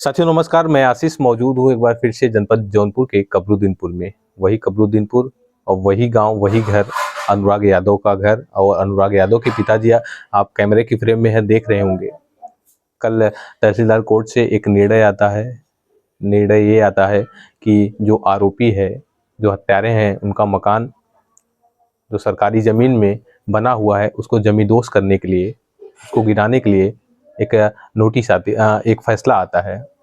साथियों नमस्कार, मैं आशीष मौजूद हूँ एक बार फिर से जनपद जौनपुर के कबरूद्दीनपुर में। वही कबरूद्दीनपुर और वही गांव, वही घर, अनुराग यादव का घर और अनुराग यादव के पिताजी आप कैमरे की फ्रेम में है देख रहे होंगे। कल तहसीलदार कोर्ट से एक निर्णय आता है। निर्णय ये आता है कि जो आरोपी है, जो हत्यारे हैं, उनका मकान जो सरकारी ज़मीन में बना हुआ है उसको जमींदोज़ करने के लिए, उसको गिराने के लिए एक नोटिस एक फैसला आता है।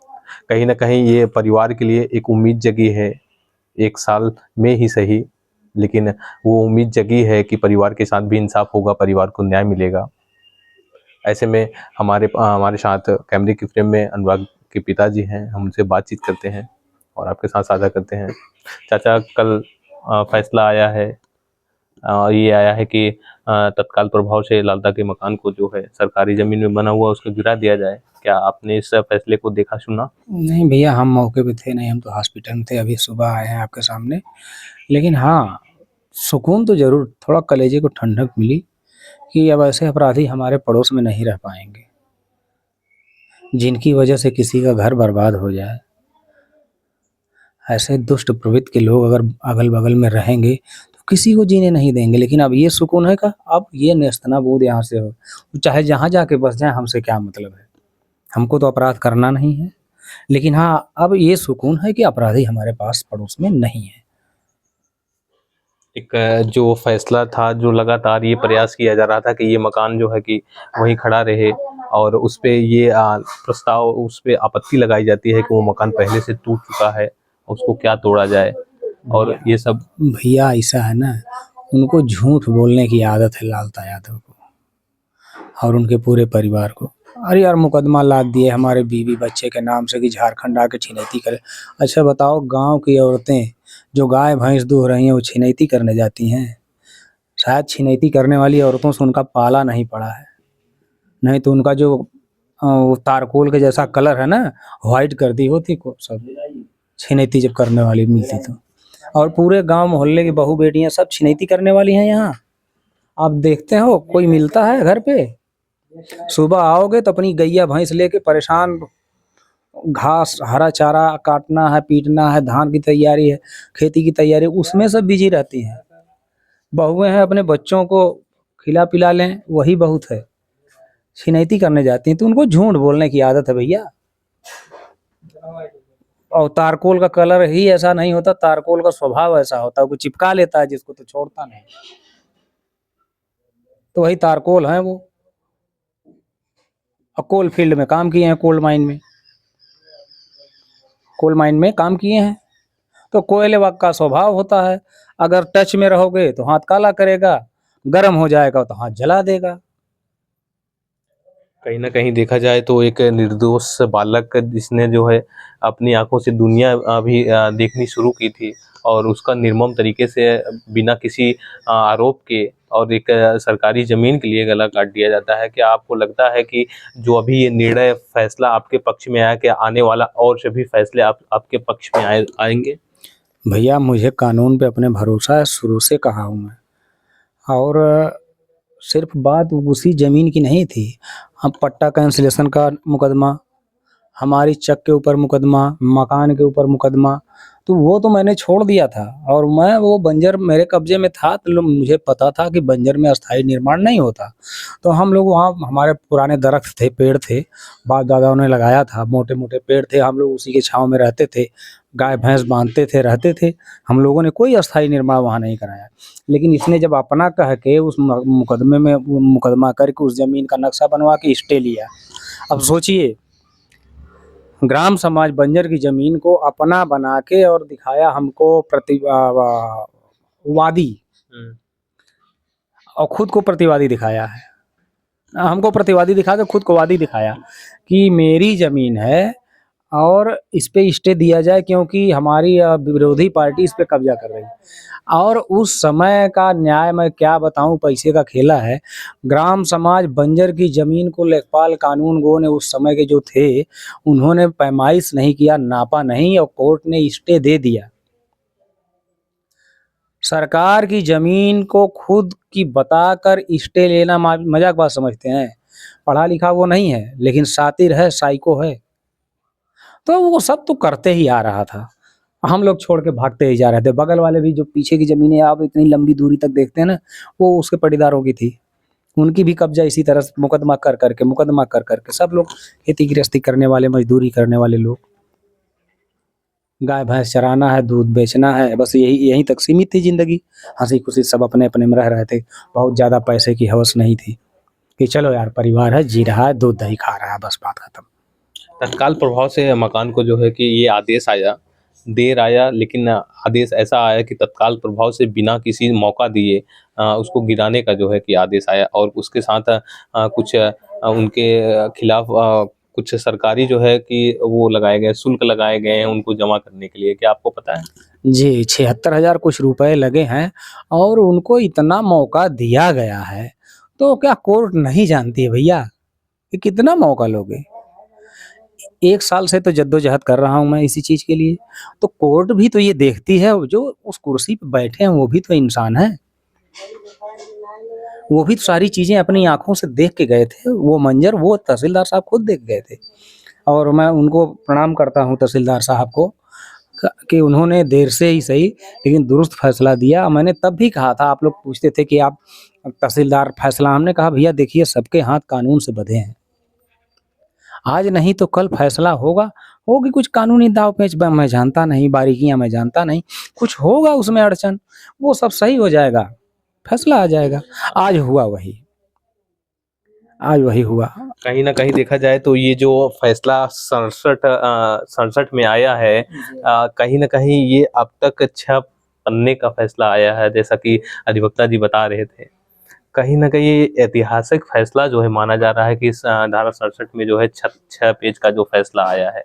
कहीं न कहीं ये परिवार के लिए एक उम्मीद जगी है, 1 साल में ही सही, लेकिन वो उम्मीद जगी है कि परिवार के साथ भी इंसाफ होगा, परिवार को न्याय मिलेगा। ऐसे में हमारे साथ कैमरे की फ्रेम में अनुराग के पिताजी हैं, हम उनसे बातचीत करते हैं और आपके साथ साझा करते हैं। चाचा, कल फैसला आया है, ये आया है कि तत्काल प्रभाव से लालता के मकान को जो है सरकारी ज़मीन में बना हुआ उसको गिरा दिया जाए। क्या आपने इस फैसले को देखा सुना? नहीं भैया, हम मौके पे थे नहीं, हम तो हॉस्पिटल में थे, अभी सुबह आए हैं आपके सामने। लेकिन हाँ, सुकून तो ज़रूर, थोड़ा कलेजे को ठंडक मिली कि अब ऐसे अपराधी हमारे पड़ोस में नहीं रह पाएँगे, जिनकी वजह से किसी का घर बर्बाद हो जाए। ऐसे दुष्ट प्रवृत्ति के लोग अगर अगल-बगल में रहेंगे, तो किसी को जीने नहीं देंगे। लेकिन अब ये सुकून है कि अब ये नेस्तनाबूद यहाँ से हो, चाहे जहाँ जाके बस जाएँ, हमसे क्या मतलब है? हमको तो अपराध करना नहीं है। लेकिन हाँ, अब ये सुकून है कि अपराधी हमारे पास पड़ोस में नहीं है। एक जो फैसला था, जो लगातार ये प्रयास किया जा रहा था कि ये मकान जो है कि वहीं खड़ा रहे और उस पे ये प्रस्ताव, उस पे आपत्ति लगाई जाती है कि वो मकान पहले से टूट चुका है, उसको क्या तोड़ा जाए और ये सब। भैया ऐसा है ना, उनको झूठ बोलने की आदत है लालता यादव को और उनके पूरे परिवार को। अरे यार, मुकदमा लाद दिए हमारे बीवी बच्चे के नाम से कि झारखंड आके छिनैती करे। अच्छा बताओ, गाँव की औरतें जो गाय भैंस दूह रही हैं वो छिनैती करने जाती हैं? शायद छिनैती करने वाली औरतों से उनका पाला नहीं पड़ा है, नहीं तो उनका जो वो तारकोल के जैसा कलर है ना, व्हाइट कर दी होती को सब, छिनैती जब करने वाली मिलती तो। और पूरे गांव मोहल्ले की बहू बेटियां सब छिनैती करने वाली हैं यहाँ। आप देखते हो कोई मिलता है घर पे? सुबह आओगे तो अपनी गैया भैंस लेके परेशान, घास हरा चारा काटना है, पीटना है, धान की तैयारी है, खेती की तैयारी, उसमें सब बिजी रहती हैं। बहुएं हैं अपने बच्चों को खिला पिला लें, वही बहुत है। छिनैती करने जाती हैं तो उनको झूठ बोलने की आदत है भैया। और तारकोल का कलर ही ऐसा नहीं होता, तारकोल का स्वभाव ऐसा होता है, वो चिपका लेता है जिसको तो छोड़ता नहीं। तो वही तारकोल है वो। और कोल फील्ड में काम किए हैं, कोल माइन में काम किए हैं। तो कोयले वक्त का स्वभाव होता है, अगर टच में रहोगे तो हाथ काला करेगा, गर्म हो जाएगा तो हाथ जला देगा। कहीं न कहीं देखा जाए तो एक निर्दोष बालक जिसने जो है अपनी आँखों से दुनिया अभी देखनी शुरू की थी और उसका निर्मम तरीके से बिना किसी आरोप के और एक सरकारी ज़मीन के लिए गला काट दिया जाता है। क्या आपको लगता है कि जो अभी ये निर्णय फैसला आपके पक्ष में आया, क्या आने वाला और सभी फैसले आपके पक्ष में आएँगे? भैया, मुझे कानून पे अपने भरोसा है, शुरू से कहा हूँ मैं। और सिर्फ बात उसी ज़मीन की नहीं थी, हम पट्टा कैंसलेशन का मुकदमा, हमारी चक के ऊपर मुकदमा, मकान के ऊपर मुकदमा, तो वो तो मैंने छोड़ दिया था। और मैं वो बंजर मेरे कब्जे में था, तो मुझे पता था कि बंजर में अस्थायी निर्माण नहीं होता। तो हम लोग वहाँ, हमारे पुराने दरख्त थे, पेड़ थे, बाप दादाओं ने लगाया था, मोटे मोटे पेड़ थे, हम लोग उसी के छाँव में रहते थे, गाय भैंस बांधते थे, रहते थे। हम लोगों ने कोई अस्थायी निर्माण वहाँ नहीं कराया। लेकिन इसने जब अपना कह के उस मुकदमे में मुकदमा करके उस जमीन का नक्शा बनवा के स्टे लिया। अब सोचिए, ग्राम समाज बंजर की जमीन को अपना बना के और दिखाया हमको वादी, हुँ। और खुद को प्रतिवादी दिखाया है। हमको प्रतिवादी दिखा के खुद को वादी दिखाया कि मेरी जमीन है और इस पे स्टे दिया जाए, क्योंकि हमारी विरोधी पार्टी इस पे कब्जा कर रही है। और उस समय का न्याय मैं क्या बताऊं, पैसे का खेला है। ग्राम समाज बंजर की जमीन को लेखपाल कानून गो ने उस समय के जो थे, उन्होंने पैमाइश नहीं किया, नापा नहीं, और कोर्ट ने स्टे दे दिया। सरकार की जमीन को खुद की बताकर स्टे लेना मजाक बात समझते हैं? पढ़ा लिखा वो नहीं है, लेकिन शातिर है, साइको है। तो वो सब तो करते ही आ रहा था। हम लोग छोड़ के भागते ही जा रहे थे। बगल वाले भी जो पीछे की ज़मीनें आप इतनी लंबी दूरी तक देखते हैं ना, वो उसके पटीदारों की थी। उनकी भी कब्ज़ा इसी तरह से मुकदमा कर कर के सब लोग खेती गृहस्थी करने वाले, मज़दूरी करने वाले लोग। गाय भैंस चराना है, दूध बेचना है, बस यही यहीं तक सीमित थी ज़िंदगी। हँसी-खुशी सब अपने-अपने में रह रहे थे। बहुत ज़्यादा पैसे की हवस नहीं थी कि चलो यार परिवार है, जी रहा है, दूध-दही खा रहा है, बस बात खत्म। तत्काल प्रभाव से मकान को जो है कि ये आदेश आया, देर आया लेकिन आदेश ऐसा आया कि तत्काल प्रभाव से बिना किसी मौका दिए उसको गिराने का जो है कि आदेश आया और उसके साथ कुछ उनके खिलाफ कुछ सरकारी जो है कि वो लगाए गए शुल्क लगाए गए हैं उनको जमा करने के लिए, क्या आपको पता है? जी, 76,000 कुछ रुपए लगे हैं और उनको इतना मौका दिया गया है, तो क्या कोर्ट नहीं जानती है भैया कि कितना मौका लोगे? 1 साल से तो जद्दोजहद कर रहा हूँ मैं इसी चीज़ के लिए, तो कोर्ट भी तो ये देखती है, जो उस कुर्सी पे बैठे हैं वो भी तो इंसान हैं। वो भी तो सारी चीज़ें अपनी आँखों से देख के गए थे, वो मंज़र वो तहसीलदार साहब खुद देख गए थे और मैं उनको प्रणाम करता हूँ तहसीलदार साहब को कि उन्होंने देर से ही सही लेकिन दुरुस्त फैसला दिया। मैंने तब भी कहा था, आप लोग पूछते थे कि आप तहसीलदार फैसला, हमने कहा भैया देखिए सबके हाथ कानून से बँधे हैं। आज नहीं तो कल फैसला होगा, होगी कुछ कानूनी दाँव-पेच मैं जानता नहीं, बारीकियाँ मैं जानता नहीं, कुछ होगा उसमें अड़चन, वो सब सही हो जाएगा, फैसला आ जाएगा। आज हुआ वही, आज वही हुआ। कहीं न कहीं देखा जाए तो ये जो फैसला 67 में आया है कहीं न कहीं ये अब तक 6 पन्ने का फैसला आया है, जैसा कि अधिवक्ता जी बता रहे थे। कहीं न कहीं ये ऐतिहासिक फैसला जो है माना जा रहा है कि इस धारा 67 में जो है 6 पेज का जो फैसला आया है।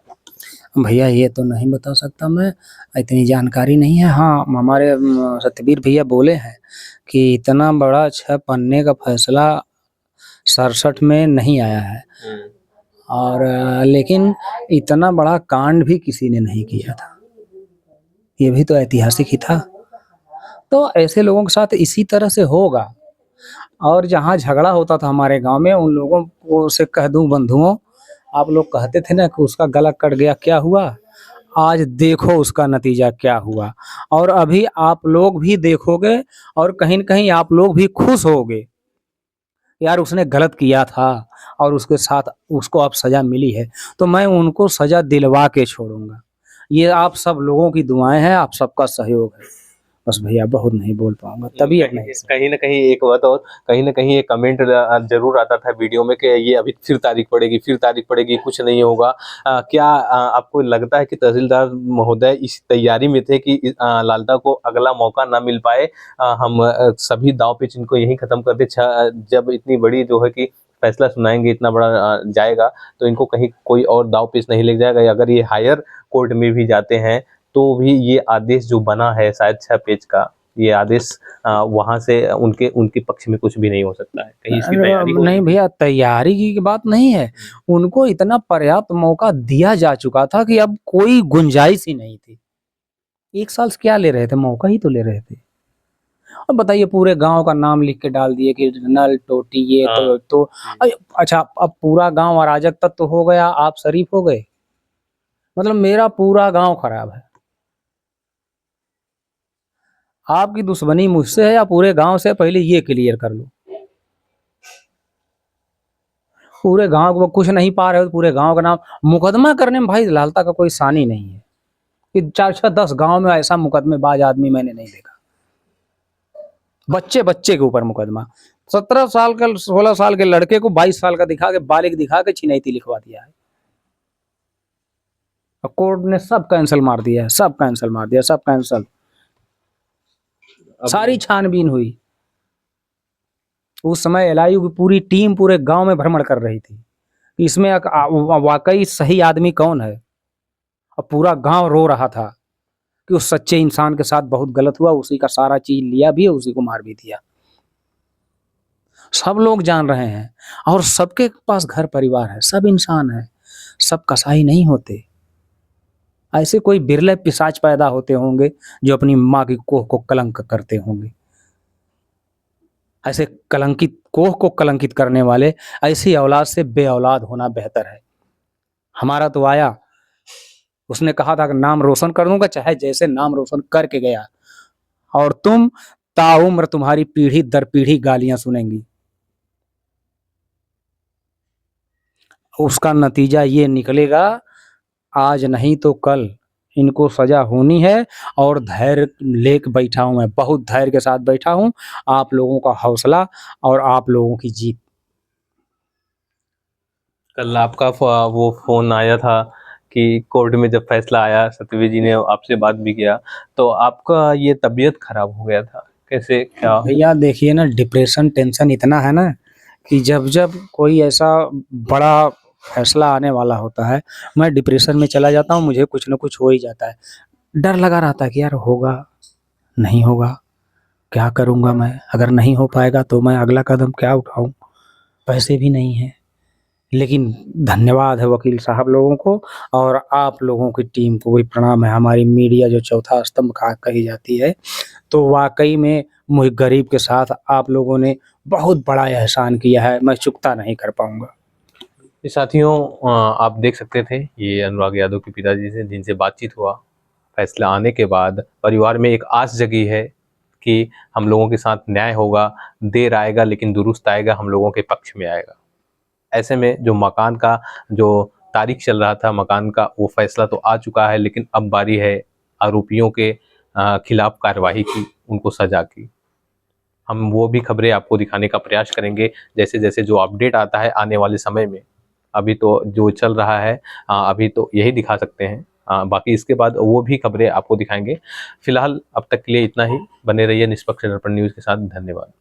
भैया ये तो नहीं बता सकता मैं, इतनी जानकारी नहीं है। हाँ, हमारे सत्यवीर भैया बोले हैं कि इतना बड़ा 6 पन्ने का फैसला 67 में नहीं आया है और लेकिन इतना बड़ा कांड भी किसी ने नहीं किया था। ये भी तो ऐतिहासिक ही था। तो ऐसे लोगों के साथ इसी तरह से होगा और जहाँ झगड़ा होता था हमारे गाँव में उन लोगों को से कह दूँ बंधुओं, आप लोग कहते थे ना कि उसका गला कट गया, क्या हुआ? आज देखो उसका नतीजा क्या हुआ और अभी आप लोग भी देखोगे और कहीं न कहीं आप लोग भी खुश होगे। यार उसने गलत किया था और उसके साथ उसको अब सज़ा मिली है, तो मैं उनको सज़ा दिलवा के छोड़ूँगा। ये आप सब लोगों की दुआएँ हैं, आप सबका सहयोग है। बस भैया बहुत नहीं बोल पाऊँगा, तबीयत नहीं सही। कहीं न कहीं एक बात और कहीं न कहीं एक कमेंट ज़रूर आता था वीडियो में कि ये अभी फिर तारीख पड़ेगी, कुछ नहीं होगा। क्या आपको लगता है कि तहसीलदार महोदय इस तैयारी में थे कि लालता को अगला मौका ना मिल पाए? हम सभी दाँव-पेच इनको यहीं खत्म कर दें जब इतनी बड़ी जो है कि फैसला सुनाएँगे इतना बड़ा जाएगा, तो इनको कहीं कोई और दाँव-पेच नहीं लग जाएगा? अगर ये हायर कोर्ट में भी जाते हैं तो भी ये आदेश जो बना है शायद 6 पेज का, ये आदेश वहाँ से उनके उनके पक्ष में कुछ भी नहीं हो सकता है। कहीं इसकी तैयारी हो रही नहीं है? भैया तैयारी की बात नहीं है। उनको इतना पर्याप्त मौका दिया जा चुका था कि अब कोई गुंजाइश ही नहीं थी। 1 साल से क्या ले रहे थे? मौका ही तो ले रहे थे। अब बताइए पूरे गाँव का नाम लिख के डाल दिए कि नल, टोटी ये हाँ। तो अच्छा अब पूरा गाँव अराजक तक तो हो गया, आप शरीफ हो गए। मतलब मेरा पूरा गाँव खराब है। आपकी दुश्मनी मुझसे है या पूरे गाँव से पहले ये क्लियर कर लो। पूरे गाँव को कुछ नहीं पा रहे हो तो पूरे गाँव का नाम मुकदमा करने में भाई लालता का कोई सानी नहीं है। कि 4-6 10 गाँव में ऐसा मुकदमेबाज आदमी मैंने नहीं देखा। बच्चे-बच्चे के ऊपर मुकदमा। 17 साल का 16 साल के लड़के को 22 साल का दिखा के बालिग दिखा के छिनैती लिखवा दिया है। और कोर्ट ने सब कैंसल मार दिया है, सब कैंसल मार दिया, सब कैंसल। अब सारी छानबीन हुई। उस समय एलआईयू की पूरी टीम पूरे गाँव में भ्रमण कर रही थी। कि इसमें वाक़ई सही आदमी कौन है? और पूरा गाँव रो रहा था कि उस सच्चे इंसान के साथ बहुत गलत हुआ, उसी का सारा चीज़ लिया भी, उसी को मार भी दिया। सब लोग जान रहे हैं और सबके पास घर परिवार है, सब इंसान हैं, सब कसाई नहीं होते। ऐसे कोई बिरले पिशाच पैदा होते होंगे जो अपनी माँ की कोख को कलंक करते होंगे। ऐसे कलंकित कोख को कलंकित करने वाले ऐसी औलाद से बे औलाद होना बेहतर है। हमारा तो आया उसने कहा था कि नाम रोशन कर दूंगा, चाहे जैसे नाम रोशन करके गया, और तुम ताउम्र तुम्हारी पीढ़ी दर पीढ़ी गालियां सुनेंगी। उसका नतीजा ये निकलेगा, आज नहीं तो कल इनको सजा होनी है। और धैर्य लेके बैठा हूं, मैं बहुत धैर्य के साथ बैठा हूं। आप लोगों का हौसला और आप लोगों की जीत। कल आपका वो फोन आया था कि कोर्ट में जब फैसला आया, सतवी जी ने आपसे बात भी किया, तो आपका ये तबीयत खराब हो गया था, कैसे क्या? भैया देखिए ना, डिप्रेशन टेंशन इतना है ना कि जब जब कोई ऐसा बड़ा फैसला आने वाला होता है, मैं डिप्रेशन में चला जाता हूँ। मुझे कुछ ना कुछ हो ही जाता है। डर लगा रहता है कि यार होगा, नहीं होगा, क्या करूँगा मैं? अगर नहीं हो पाएगा तो मैं अगला कदम क्या उठाऊँ? पैसे भी नहीं हैं। लेकिन धन्यवाद है वकील साहब लोगों को, और आप लोगों की टीम को भी प्रणाम है। हमारी मीडिया जो चौथा स्तंभ कही जाती है, तो वाक़ई में मुझे गरीब के साथ आप लोगों ने बहुत बड़ा एहसान किया है, मैं चुकता नहीं कर पाऊँगा। ये साथियों, आप देख सकते थे, ये अनुराग यादव के पिताजी से जिनसे बातचीत हुआ। फैसला आने के बाद परिवार में एक आस जगी है कि हम लोगों के साथ न्याय होगा, देर आएगा लेकिन दुरुस्त आएगा, हम लोगों के पक्ष में आएगा। ऐसे में जो मकान का जो तारीख चल रहा था मकान का, वो फैसला तो आ चुका है, लेकिन अब बारी है आरोपियों के खिलाफ कार्रवाई की, उनको सजा की। हम वो भी खबरें आपको दिखाने का प्रयास करेंगे जैसे जैसे जो अपडेट आता है आने वाले समय में। अभी तो जो चल रहा है, अभी तो यही दिखा सकते हैं। बाकी इसके बाद वो भी खबरें आपको दिखाएंगे। फिलहाल अब तक के लिए इतना ही। बने रहिए निष्पक्ष दर्पण न्यूज़ के साथ। धन्यवाद।